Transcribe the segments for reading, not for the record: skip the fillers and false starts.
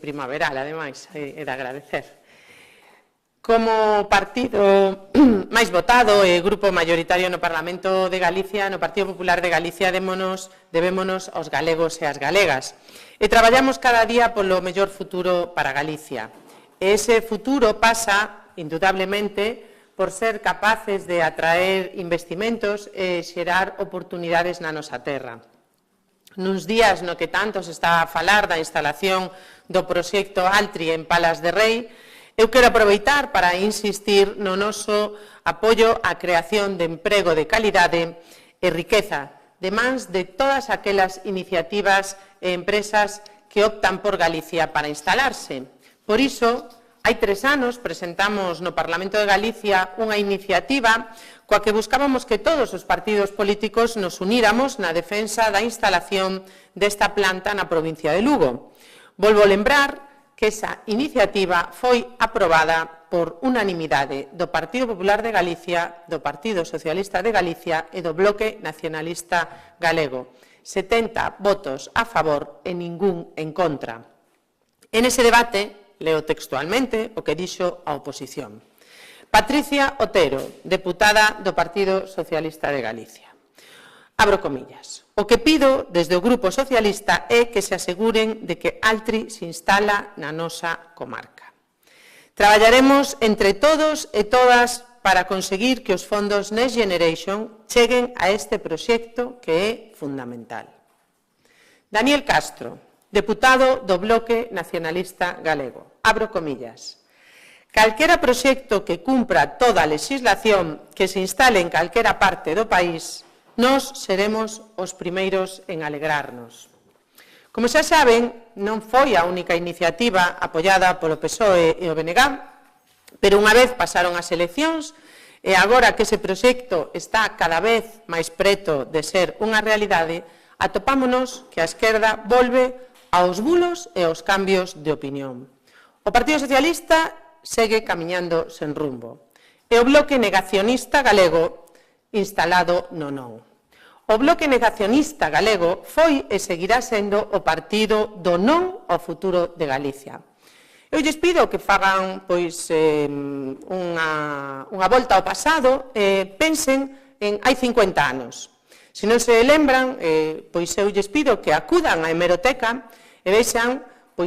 primaveral, ademais, é de agradecer. Como partido máis votado e grupo maioritario no Parlamento de Galicia, no Partido Popular de Galicia, debémonos aos galegos e ás galegas. E traballamos cada día polo mellor futuro para Galicia. E ese futuro pasa, indudablemente, por ser capaces de atraer investimentos e xerar oportunidades na nosa terra. Nuns días no que tanto se está a falar da instalación do proxecto Altri en Palas de Rei, eu quero aproveitar para insistir no noso apoio á creación de emprego de calidade e riqueza, de mans de todas aquelas iniciativas e empresas que optan por Galicia para instalarse. Por iso, hai 3 anos presentamos no Parlamento de Galicia unha iniciativa coa que buscábamos que todos os partidos políticos nos uníramos na defensa da instalación desta planta na provincia de Lugo. Volvo lembrar que esa iniciativa foi aprobada por unanimidade do Partido Popular de Galicia, do Partido Socialista de Galicia e do Bloque Nacionalista Galego. 70 votos a favor e ningún en contra. En ese debate, leo textualmente o que dixo a oposición. Patricia Otero, deputada do Partido Socialista de Galicia. Abro comillas. O que pido desde o Grupo Socialista é que se aseguren de que Altri se instala na nosa comarca. Traballaremos entre todos e todas para conseguir que os fondos Next Generation cheguen a este proxecto que é fundamental. Daniel Castro, deputado do Bloque Nacionalista Galego. Abro comillas. Calquera proxecto que cumpra toda a legislación que se instale en calquera parte do país, nós seremos os primeiros en alegrarnos. Como xa saben, non foi a única iniciativa apoiada polo PSOE e o BNG, pero unha vez pasaron as eleccións e agora que ese proxecto está cada vez máis preto de ser unha realidade, atopámonos que a esquerda volve aos bulos e aos cambios de opinión. O Partido Socialista segue camiñando sen rumbo e o Bloque Negacionista Galego instalado no non. O Bloque Negacionista Galego foi e seguirá sendo o partido do non ao futuro de Galicia. Eu lles pido que fagan unha volta ao pasado e pensen en hai 50 anos. Se non se lembran, pois eu lles pido que acudan á hemeroteca e vexan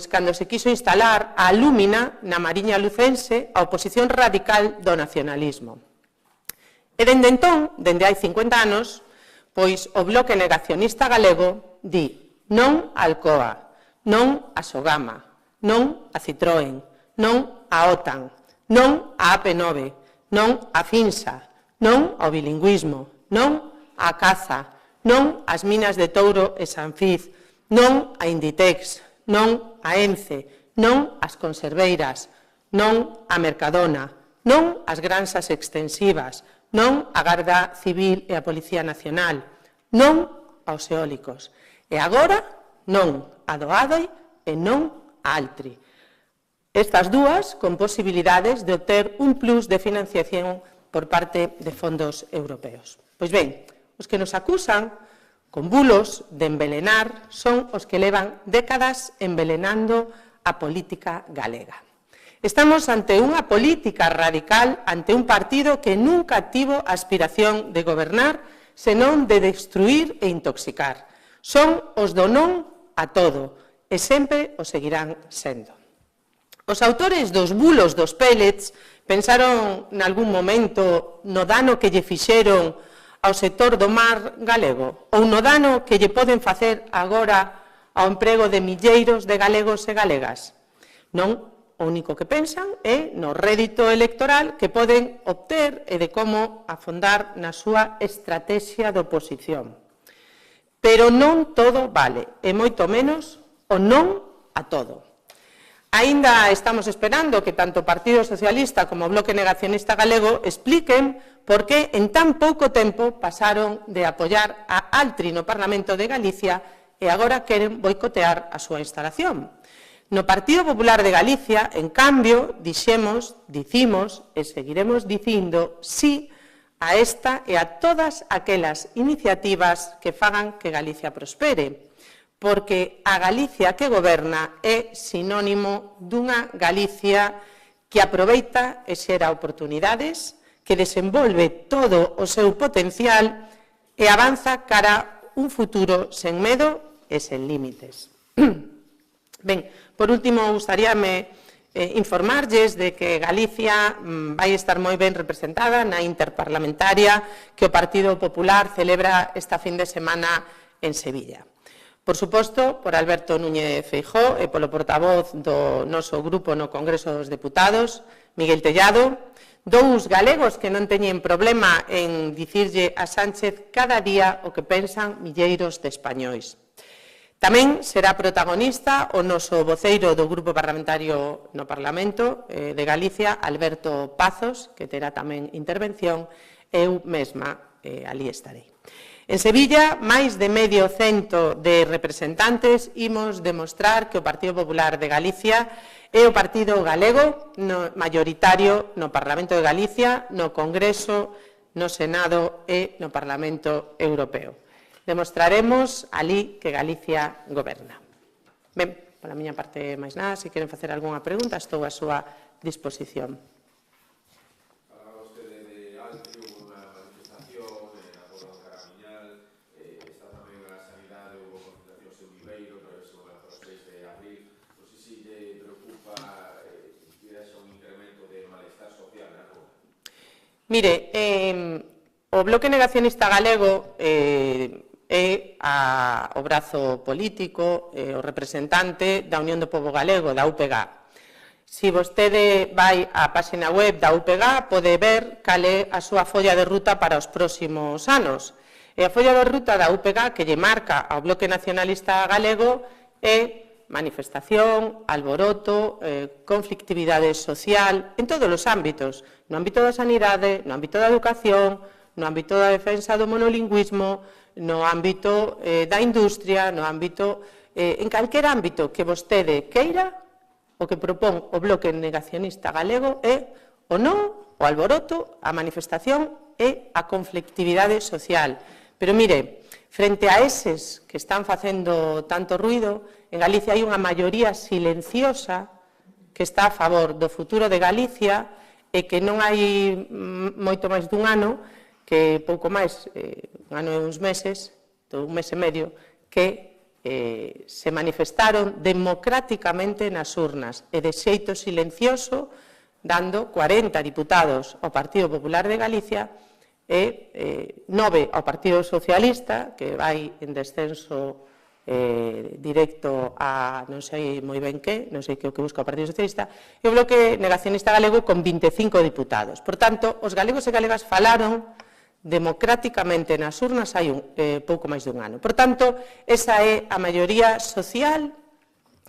cando se quiso instalar a Lúmina na Mariña Lucense a oposición radical do nacionalismo. E dende entón, dende hai 50 anos, pois o Bloque Negacionista Galego di non a Alcoa, non a Sogama, non a Citroën, non a OTAN, non a AP9, non a Finsa, non ao bilingüismo, non a caza, non ás minas de Touro e Sanfiz, non a Inditex, non a Ence, non ás conserveiras, non a Mercadona, non ás granxas extensivas, non a Garda Civil e a Policía Nacional, non aos eólicos. E agora, non a Doadoi e non a Altri. Estas dúas con posibilidades de obter un plus de financiación por parte de fondos europeos. Pois ben, os que nos acusan con bulos de envelenar son os que levan décadas envelenando a política galega. Estamos ante unha política radical, ante un partido que nunca tivo aspiración de gobernar, senón de destruir e intoxicar. Son os do non a todo e sempre o seguirán sendo. Os autores dos bulos dos pellets pensaron nalgún momento no dano que lle fixeron ao sector do mar galego ou no dano que lle poden facer agora ao emprego de milleiros de galegos e galegas. Non. O único que pensan é no rédito electoral que poden obter e de como afondar na súa estrategia de oposición. Pero non todo vale, e moito menos o non a todo. Aínda estamos esperando que tanto o Partido Socialista como o Bloque Negacionista Galego expliquen por que en tan pouco tempo pasaron de apoiar a Altri no Parlamento de Galicia e agora queren boicotear a súa instalación. No Partido Popular de Galicia, en cambio, dicimos e seguiremos dicindo sí a esta e a todas aquelas iniciativas que fagan que Galicia prospere, porque a Galicia que goberna é sinónimo dunha Galicia que aproveita e xera oportunidades, que desenvolve todo o seu potencial e avanza cara un futuro sen medo e sen límites. Ben, por último, gustaríame informarlles de que Galicia vai estar moi ben representada na interparlamentaria que o Partido Popular celebra esta fin de semana en Sevilla. Por suposto, por Alberto Núñez Feijóo e polo portavoz do noso grupo no Congreso dos Deputados, Miguel Tellado, dous galegos que non teñen problema en dicirlle a Sánchez cada día o que pensan milleiros de españois. Tamén será protagonista o noso voceiro do Grupo Parlamentario no Parlamento de Galicia, Alberto Pazos, que terá tamén intervención, e eu mesma ali estarei. En Sevilla, máis de medio cento de representantes imos demostrar que o Partido Popular de Galicia é o partido galego maioritario no Parlamento de Galicia, no Congreso, no Senado e no Parlamento Europeo. Demostraremos alí que Galicia goberna. Ben, pola miña parte máis nada, se queren facer algunha pregunta, estou á súa disposición. Mire, o Bloque Negacionista Galego é o brazo político, o representante da Unión do Pobo Galego, da UPG. Se vostede vai á página web da UPG, pode ver cal é a súa folla de ruta para os próximos anos. E a folla de ruta da UPG que lle marca ao Bloque Nacionalista Galego é manifestación, alboroto, conflictividade social, en todos os ámbitos, no ámbito da sanidade, no ámbito da educación, no ámbito da defensa do monolingüismo, no ámbito da industria, no ámbito, en calquer ámbito que vostede queira, o que propón o Bloque Negacionista Galego é o non, o alboroto, a manifestación e a conflictividade social. Pero mire, frente a eses que están facendo tanto ruido, en Galicia hai unha maioría silenciosa que está a favor do futuro de Galicia e que non hai moito máis dun ano, que pouco máis, un ano e uns meses, un mes e medio, que se manifestaron democráticamente nas urnas e de xeito silencioso, dando 40 diputados ao Partido Popular de Galicia e 9 ao Partido Socialista, que vai en descenso directo a non sei moi ben que, non sei que o que busca o Partido Socialista, e o Bloque Negacionista Galego con 25 diputados. Por tanto, os galegos e galegas falaron democráticamente nas urnas hai pouco máis dun ano. Por tanto, esa é a maioría social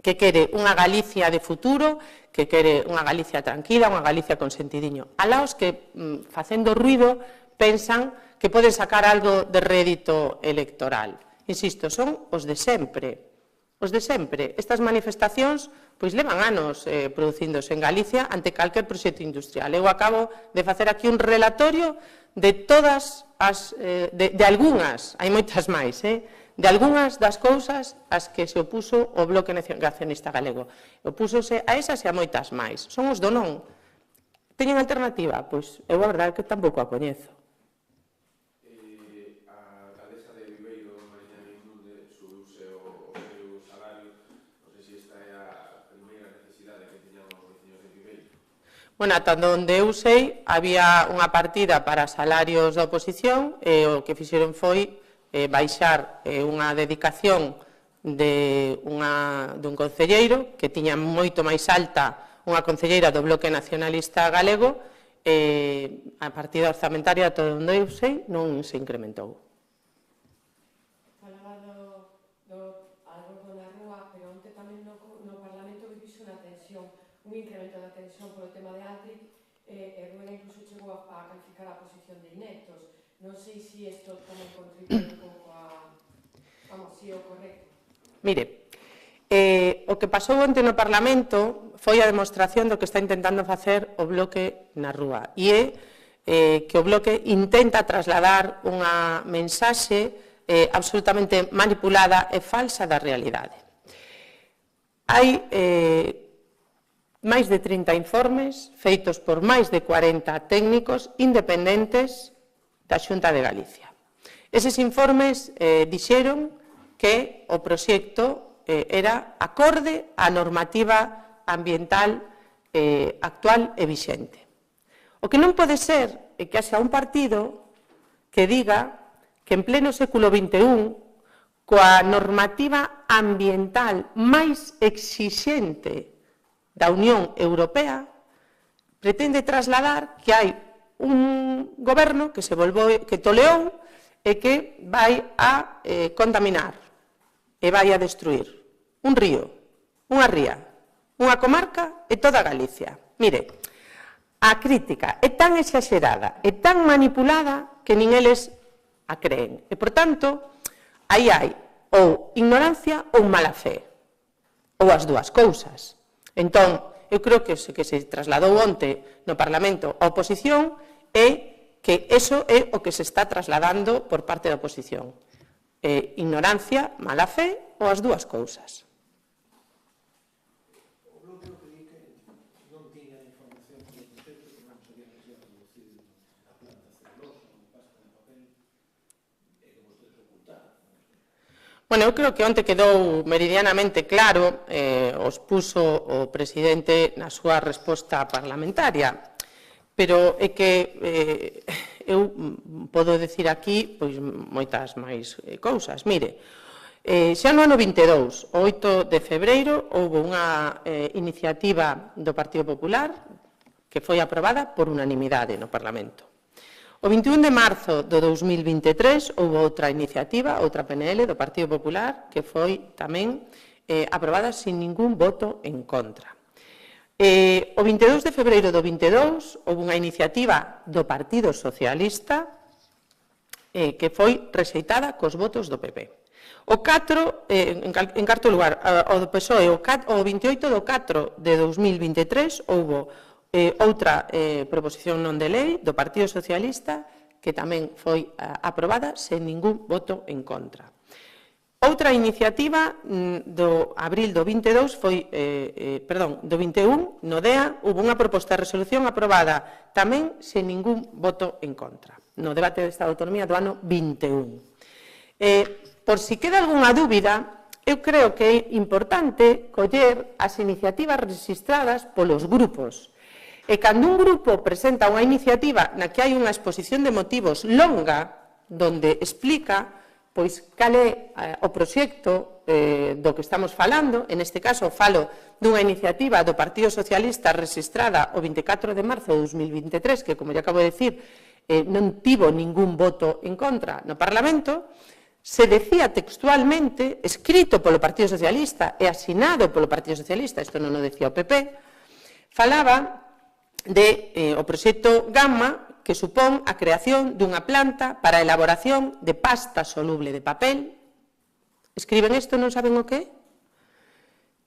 que quere unha Galicia de futuro, que quere unha Galicia tranquila, unha Galicia con sentidiño. Alá os que, facendo ruido, pensan que poden sacar algo de rédito electoral. Insisto, son os de sempre. Os de sempre. Estas manifestacións pois levan anos producíndose en Galicia ante calquer proxecto industrial. Eu acabo de facer aquí un relatorio de todas as, de algunhas, hai moitas máis, de algunhas das cousas ás que se opuso o Bloque Negacionista Galego. Opúsose a esas e a moitas máis. Son os do non. Teñen alternativa? Pois eu a verdade que tampouco a coñezo. Bueno, ata onde eu sei, había unha partida para salarios da oposición e o que fixeron foi baixar unha dedicación dun concelleiro que tiña moito máis alta unha concelleira do Bloque Nacionalista Galego e a partida orzamentaria, ata onde eu sei, non se incrementou. Falaba do alboroto na rúa, pero onte tamén no Parlamento vivixe unha tensión, un incremento da tensión polo tema de Altri, e Rueda incluso chegou a calificar a posición de ineptos. Non sei se isto tamén contribui un pouco a, vamos, si é o correcto. Mire, o que pasou onte no Parlamento foi a demostración do que está intentando facer o Bloque na rúa, e é que o Bloque intenta trasladar unha mensaxe absolutamente manipulada e falsa da realidade. Hai máis de 30 informes feitos por máis de 40 técnicos independentes da Xunta de Galicia. Eses informes dixeron que o proxecto era acorde á normativa ambiental actual e vixente. O que non pode ser é que haxa un partido que diga que en pleno século XXI, coa normativa ambiental máis exixente da Unión Europea, pretende trasladar que hai un goberno que toleou e que vai a contaminar e vai a destruir un río, unha ría, unha comarca e toda Galicia. Mire, a crítica é tan exagerada e tan manipulada que nin eles a creen. E, por tanto, aí hai ou ignorancia ou mala fe, ou as dúas cousas. Entón, eu creo que o que se trasladou onte no Parlamento a oposición é que eso é o que se está trasladando por parte da oposición. Ignorancia, mala fe ou as dúas cousas. O Bloque o que di que non tiña información sobre o proxecto, que non sabía que se ia producir a planta celulosa ou pasta de papel, e que vostedes ocultaron. Bueno, eu creo que onte quedou meridianamente claro, os puso o presidente na súa resposta parlamentaria, pero é que eu podo decir aquí moitas máis cousas. Mire, xa no ano 22, o 8 de febreiro, houve unha iniciativa do Partido Popular que foi aprobada por unanimidade no Parlamento. O 21 de marzo do 2023 houve outra iniciativa, outra PNL do Partido Popular que foi tamén aprobada sin ningún voto en contra. O 22 de febreiro do 22 houve unha iniciativa do Partido Socialista que foi rexeitada cos votos do PP. O 4, en cuarto lugar, o do PSOE, o 28 do 4 de 2023 houve outra proposición non de lei do Partido Socialista que tamén foi aprobada sen ningún voto en contra. Outra iniciativa do abril do 22 foi, do 21, no DEA, houve unha proposta de resolución aprobada tamén sen ningún voto en contra, no debate de Estado de Autonomía do ano 21. Por si queda algunha dúbida, eu creo que é importante coller as iniciativas registradas polos grupos. E cando un grupo presenta unha iniciativa na que hai unha exposición de motivos longa, donde explica cal é o proxecto do que estamos falando, en este caso falo dunha iniciativa do Partido Socialista registrada o 24 de marzo de 2023, que, como ya acabo de decir, non tivo ningún voto en contra no Parlamento, se decía textualmente, escrito polo Partido Socialista e asinado polo Partido Socialista, isto non o decía o PP, falaba o proxecto Gamma, que supón a creación dunha planta para a elaboración de pasta soluble de papel. Escriben isto, non saben o que é?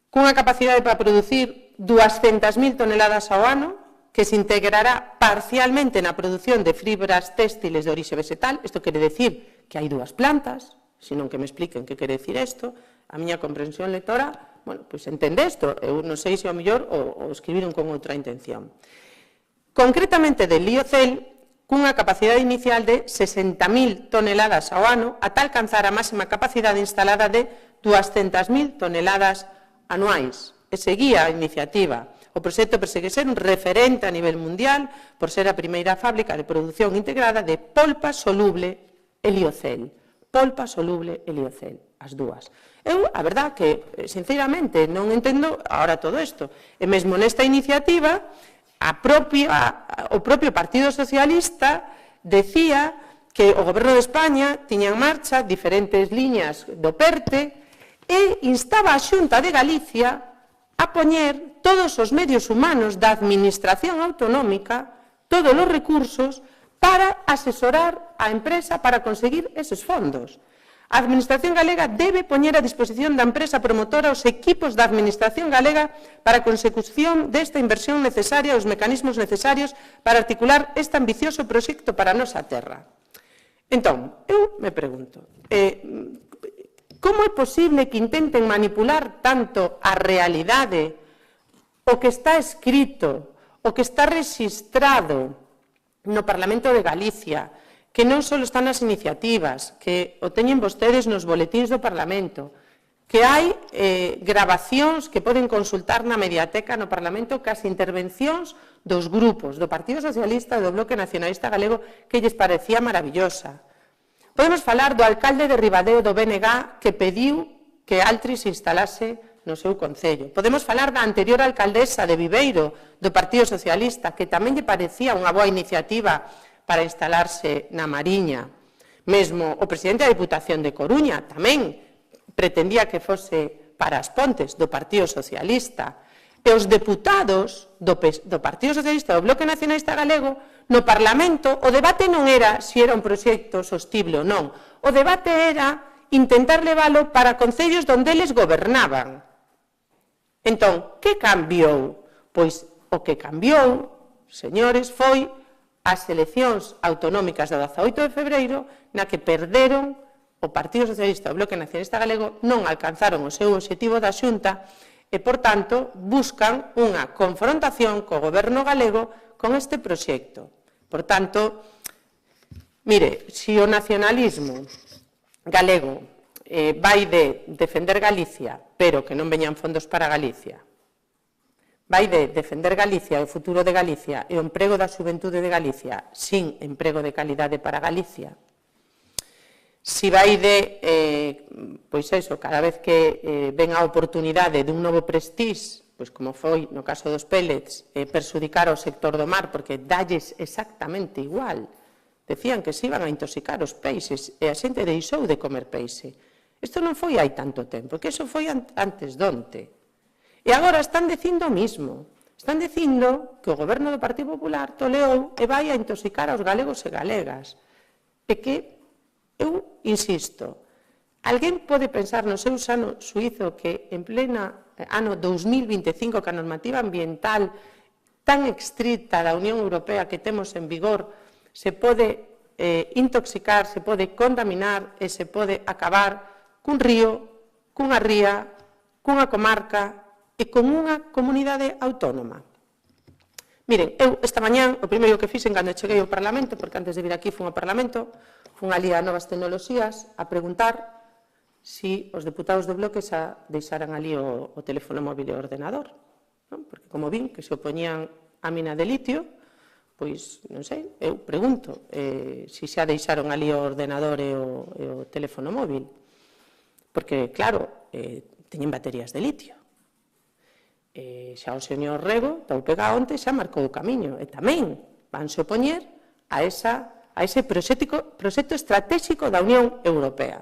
Cunha capacidade para producir 200.000 toneladas ao ano, que se integrará parcialmente na produción de fibras téxtiles de orixe vegetal. Isto quere decir que hai dúas plantas, senón que me expliquen que quere decir isto. A miña comprensión lectora, bueno, pois entende isto. Eu non sei se ao mellor o escribiron con outra intención. Concretamente del Liocel, cunha capacidade inicial de 60.000 toneladas ao ano, ata alcanzar a máxima capacidade instalada de 200.000 toneladas anuais. E seguía a iniciativa. O proxecto persegue ser un referente a nivel mundial por ser a primeira fábrica de produción integrada de polpa soluble e liocel. Polpa soluble e liocel, as dúas. Eu, a verdad, que, sinceramente, non entendo agora todo isto. E mesmo nesta iniciativa, o propio Partido Socialista decía que o Goberno de España tiña en marcha diferentes liñas do PERTE e instaba a Xunta de Galicia a poñer todos os medios humanos da Administración Autonómica, todos os recursos, para asesorar a empresa para conseguir eses fondos. A Administración Galega debe poñer a disposición da empresa promotora os equipos da Administración Galega para a consecución desta inversión necesaria e os mecanismos necesarios para articular este ambicioso proxecto para a nosa terra. Entón, eu me pregunto, como é posible que intenten manipular tanto a realidade, o que está escrito, o que está rexistrado no Parlamento de Galicia, que non só están nas iniciativas, que o teñen vostedes nos boletíns do Parlamento, que hai grabacións que poden consultar na mediateca no Parlamento cas intervencións dos grupos do Partido Socialista e do Bloque Nacionalista Galego que lles parecía maravillosa. Podemos falar do alcalde de Ribadeo do BNG que pediu que Altri se instalase no seu concello. Podemos falar da anterior alcaldesa de Viveiro do Partido Socialista que tamén lle parecía unha boa iniciativa para instalarse na Mariña. Mesmo o presidente da Diputación de Coruña tamén pretendía que fose para as Pontes do Partido Socialista. E os deputados do Partido Socialista do Bloque Nacionalista Galego no Parlamento, o debate non era se era un proxecto sostible ou non. O debate era intentar leválo para concellos onde eles gobernaban. Entón, que cambiou? Pois o que cambiou, señores, foi as eleccións autonómicas do 18 de febreiro na que perderon o Partido Socialista e o Bloque Nacionalista Galego, non alcanzaron o seu obxectivo da Xunta e, por tanto, buscan unha confrontación co goberno galego con este proxecto. Por tanto, mire, se o nacionalismo galego vai de defender Galicia, pero que non veñan fondos para Galicia, vai de defender Galicia, o futuro de Galicia e o emprego da xuventude de Galicia sin emprego de calidade para Galicia, si vai de, pois eso, cada vez que ven a oportunidade dun novo prestís, pois como foi no caso dos pellets, perxudicar ao sector do mar, porque dalles exactamente igual. Decían que se iban a intoxicar os peixes e a xente deixou de comer peixe. Isto non foi hai tanto tempo, que iso foi antes donte. E agora están dicindo o mismo. Están dicindo que o goberno do Partido Popular toleou e vai a intoxicar aos galegos e galegas. E que eu insisto, alguén pode pensar no seu sano suízo que en plena ano 2025 que a normativa ambiental tan estricta da Unión Europea que temos en vigor se pode intoxicar, se pode contaminar e se pode acabar cun río, cunha ría, cunha comarca e con unha comunidade autónoma. Miren, eu esta mañán, o primeiro que fixen cando cheguei ao Parlamento, porque antes de vir aquí fun ao Parlamento, fun ali a Novas Tecnoloxías a preguntar se os deputados do Bloque xa deixaran ali o teléfono móvil e o ordenador. Porque como vin que se opoñían a mina de litio, pois, non sei, eu pregunto se xa deixaron ali o ordenador e o teléfono móvil. Porque, claro, teñen baterías de litio. Xa o señor Rego, da UPG onte, xa marcou o camiño. E tamén vanse opoñer a ese proxecto estratégico da Unión Europea.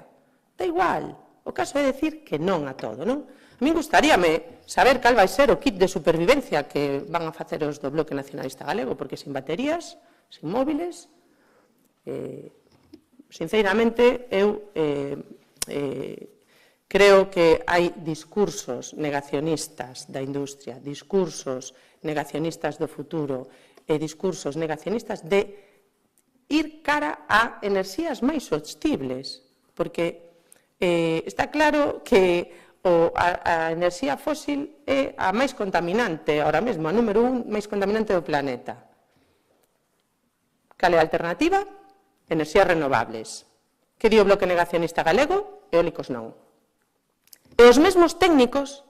Da igual, o caso é decir que non a todo, non? A mí gustaríame saber cal vai ser o kit de supervivencia que van a facer os do Bloque Nacionalista Galego, porque sin baterías, sin móviles, sinceramente, eu creo que hai discursos negacionistas da industria, discursos negacionistas do futuro e discursos negacionistas de ir cara a enerxías máis sostibles, porque está claro que a enerxía fósil é a máis contaminante, ahora mesmo, a número 1 máis contaminante do planeta. Cal é a alternativa? Enerxías renovables. Que di o Bloque Negacionista Galego? Eólicos non. E os mesmos técnicos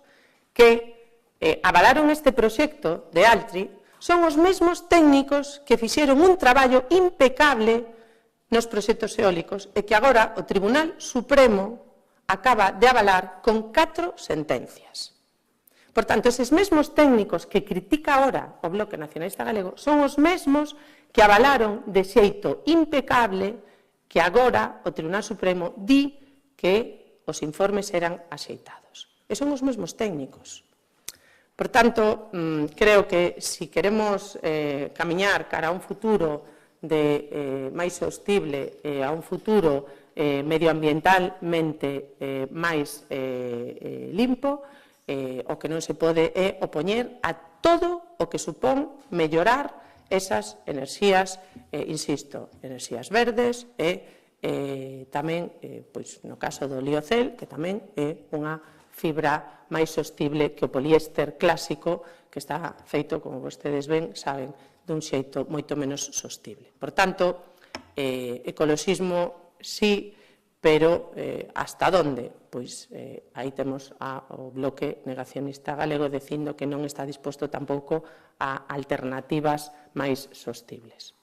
que avalaron este proxecto de Altri son os mesmos técnicos que fixeron un traballo impecable nos proxectos eólicos e que agora o Tribunal Supremo acaba de avalar con 4 sentencias. Por tanto, eses mesmos técnicos que critica agora o Bloque Nacionalista Galego son os mesmos que avalaron de xeito impecable que agora o Tribunal Supremo di que os informes eran axeitados. E son os mesmos técnicos. Por tanto, creo que se queremos camiñar cara a un futuro máis sostible, a un futuro medioambientalmente máis limpo, o que non se pode é opoñer a todo o que supón mellorar esas enerxías, insisto, enerxías verdes e tamén, pois, no caso do liocel, que tamén é unha fibra máis sostible que o poliéster clásico, que está feito, como vostedes ven, saben, dun xeito moito menos sostible. Por tanto, ecoloxismo sí, pero hasta onde? Pois aí temos o bloque negacionista galego dicindo que non está disposto tampouco a alternativas máis sostibles.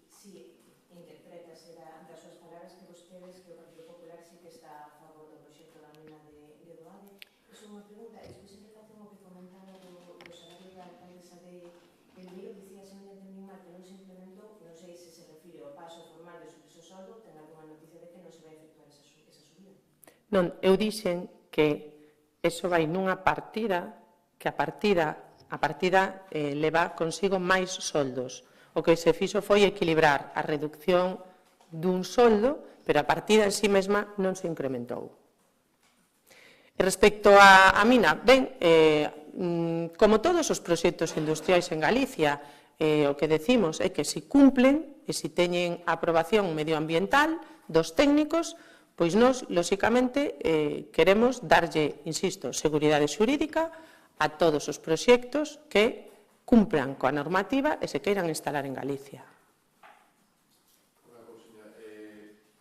Si interpretas das súas palabras que vostedes, que o Partido Popular sí que está a favor do proxecto da mina de Doade, é unha pregunta, e despois se facer o que comentaba do salario da alcaldesa de Vigo, dicía, se non entendí mal, que non se implementou, non sei se se refire ao paso formal de subirse o soldo, ten algunha noticia de que non se vai efectuar esa subida. Non, eu dixen que eso vai nunha partida, que a partida leva consigo máis soldos. O que se fixo foi equilibrar a reducción dun soldo, pero a partida en sí mesma non se incrementou. E respecto á mina, ben, como todos os proxectos industriais en Galicia, o que decimos é que se cumplen e se teñen a aprobación medioambiental dos técnicos, pois nós, lóxicamente, queremos darlle, insisto, seguridade xurídica a todos os proxectos que cumpran coa normativa e se queiran instalar en Galicia. Unha cousiña,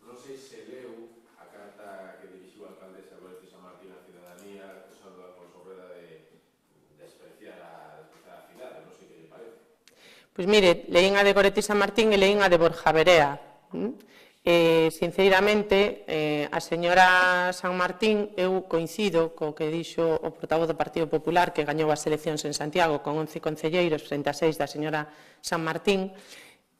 non sei se leu a carta que dirixiu a alcaldesa Loreto San Martín á cidadanía acusando a Alfonso Rueda de despreciar a cidade, non sei que lle parece. Pois mire, leín a de Goretti San Martín e leín a de Borja Verea. Sinceramente, a señora San Martín, eu coincido co que dixo o portavoz do Partido Popular, que gañou as eleccións en Santiago con 11 concelleiros frente a 6 da señora San Martín,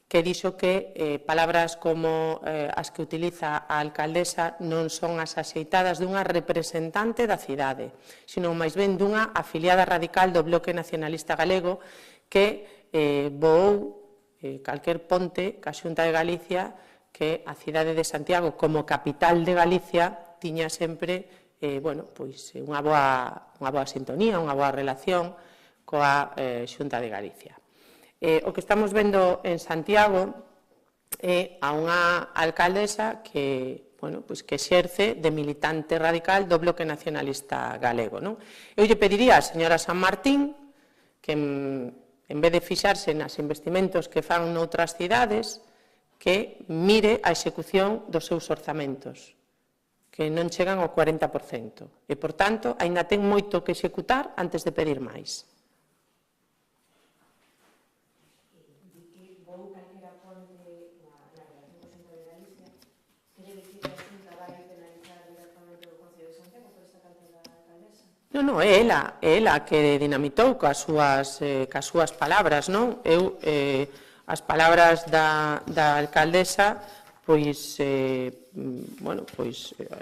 que dixo que palabras como as que utiliza a alcaldesa non son as axeitadas dunha representante da cidade, sino máis ben dunha afiliada radical do Bloque Nacionalista Galego que voou calquer ponte ca Xunta de Galicia que a cidade de Santiago, como capital de Galicia, tiña sempre unha boa sintonía, unha boa relación coa Xunta de Galicia. O que estamos vendo en Santiago é a unha alcaldesa que exerce de militante radical do Bloque Nacionalista Galego. Eu lle pediría á señora San Martín que, en vez de fixarse nas investimentos que fan noutras cidades, que mire a execución dos seus orzamentos, que non chegan ao 40%. E, por tanto, aínda ten moito que executar antes de pedir máis. Di que vou calquera ponte na relación co Xunta de Galicia, quere dicir que a Xunta vai penalizar directamente o Concello de Santiago por esta carta da alcaldesa? Non, é ela que dinamitou coas súas palabras, non? Eu, as palabras da alcaldesa, pois,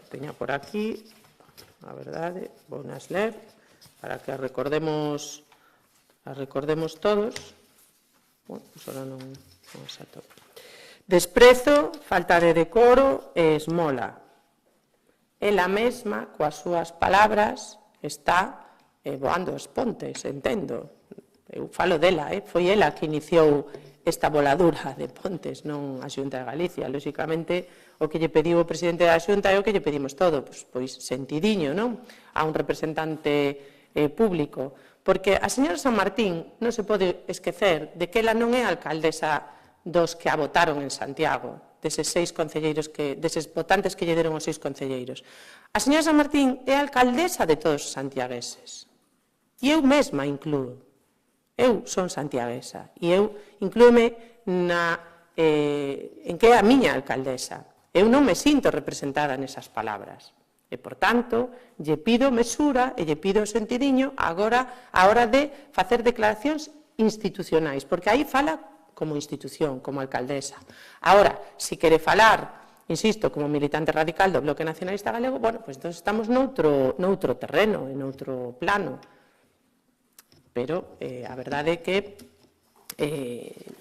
teña por aquí, a verdade, vou nas ler, para que as recordemos todos. Bueno, pois ahora non exacto. Desprezo, falta de decoro e esmola. Ela mesma, coas súas palabras, está voando os pontes, entendo. Eu falo dela, foi ela que iniciou esta voladura de pontes, non a Xunta de Galicia. Lóxicamente, o que lle pediu o presidente da Xunta é o que lle pedimos todo, pois sentidiño, non? A un representante público. Porque a señora San Martín non se pode esquecer de que ela non é alcaldesa dos que a votaron en Santiago, deses votantes que lle deron os 6 concelleiros. A señora San Martín é alcaldesa de todos os santiagueses. E eu mesma incluo. Eu son santiaguesa e eu inclúeme en que é a miña alcaldesa. Eu non me sinto representada nesas palabras. E, por tanto, lle pido mesura e lle pido sentidiño agora a hora de facer declaracións institucionais, porque aí fala como institución, como alcaldesa. Agora, se quere falar, insisto, como militante radical do Bloque Nacionalista Galego, pois entón estamos noutro terreno, en outro plano. Pero a verdade é que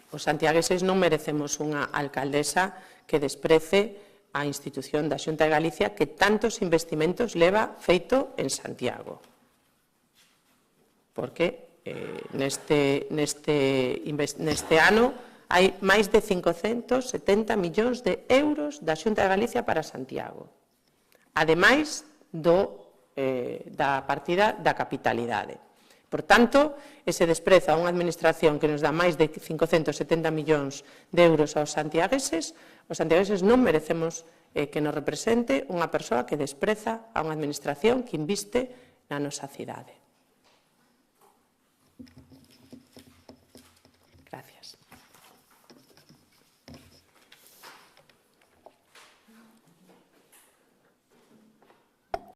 os santiagueses non merecemos unha alcaldesa que desprece a institución da Xunta de Galicia que tantos investimentos leva feito en Santiago. Porque neste ano hai máis de 570 millóns de euros da Xunta de Galicia para Santiago, ademais da partida da capitalidade. Por tanto, ese desprezo a unha administración que nos dá máis de 570 millóns de euros aos santiagueses, os santiagueses non merecemos que nos represente unha persoa que despreza a unha administración que inviste na nosa cidade. Gracias.